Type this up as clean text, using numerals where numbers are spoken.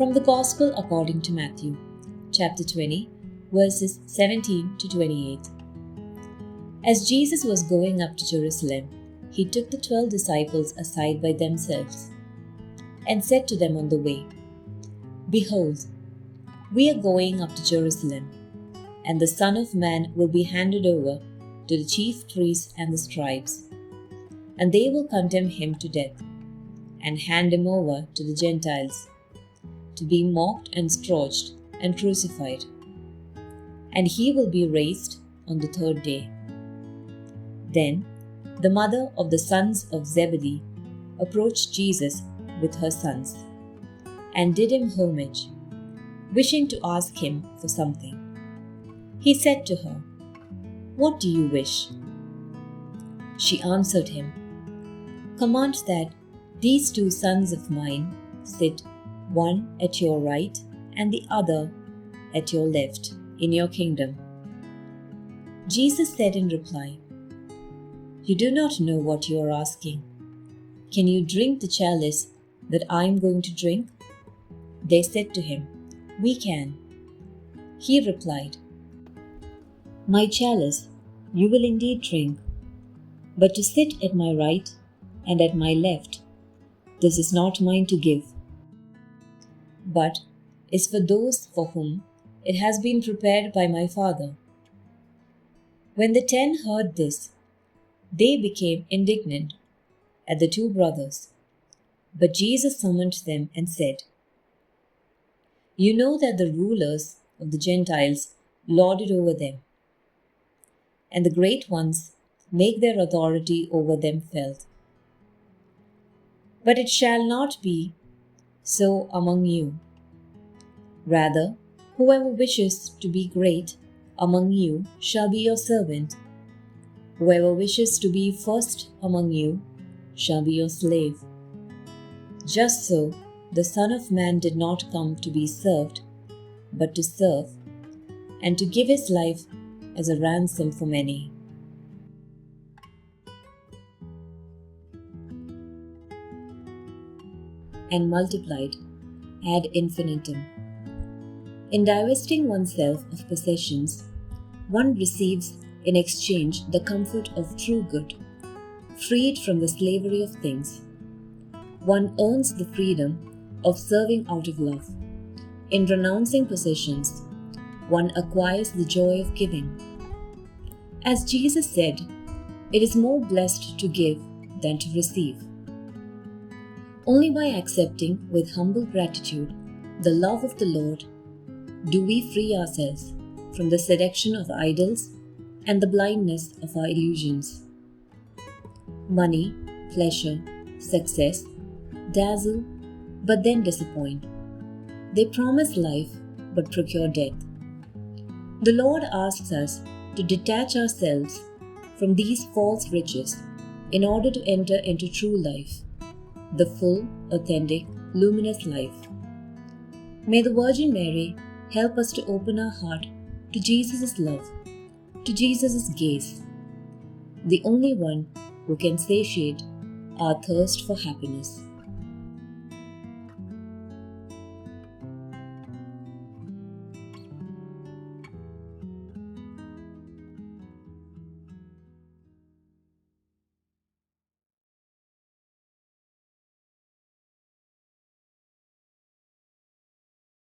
From the Gospel according to Matthew, chapter 20, verses 17 to 28. As Jesus was going up to Jerusalem, he took the 12 disciples aside by themselves and said to them on the way, "Behold, we are going up to Jerusalem, and the Son of Man will be handed over to the chief priests and the scribes, and they will condemn him to death and hand him over to the Gentiles, to be mocked and scourged and crucified. And he will be raised on the third day." Then the mother of the sons of Zebedee approached Jesus with her sons and did him homage, wishing to ask him for something. He said to her, "What do you wish?" She answered him, "Command that these 2 sons of mine sit, one at your right and the other at your left, in your kingdom." Jesus said in reply, "You do not know what you are asking. Can you drink the chalice that I am going to drink?" They said to him, "We can." He replied, "My chalice you will indeed drink, but to sit at my right and at my left, this is not mine to give, but is for those for whom it has been prepared by my Father." When the 10 heard this, they became indignant at the 2 brothers. But Jesus summoned them and said, "You know that the rulers of the Gentiles lord it over them, and the great ones make their authority over them felt. But it shall not be so among you. Rather, whoever wishes to be great among you shall be your servant. Whoever wishes to be first among you shall be your slave. Just so the Son of Man did not come to be served, but to serve, and to give his life as a ransom for many." And multiplied ad infinitum. In divesting oneself of possessions, one receives in exchange the comfort of true good, freed from the slavery of things. One earns the freedom of serving out of love. In renouncing possessions, one acquires the joy of giving. As Jesus said, it is more blessed to give than to receive. Only by accepting with humble gratitude the love of the Lord do we free ourselves from the seduction of idols and the blindness of our illusions. Money, pleasure, success dazzle but then disappoint. They promise life but procure death. The Lord asks us to detach ourselves from these false riches in order to enter into true life, the full, authentic, luminous life. May the Virgin Mary help us to open our heart to Jesus' love, to Jesus' gaze, the only one who can satiate our thirst for happiness.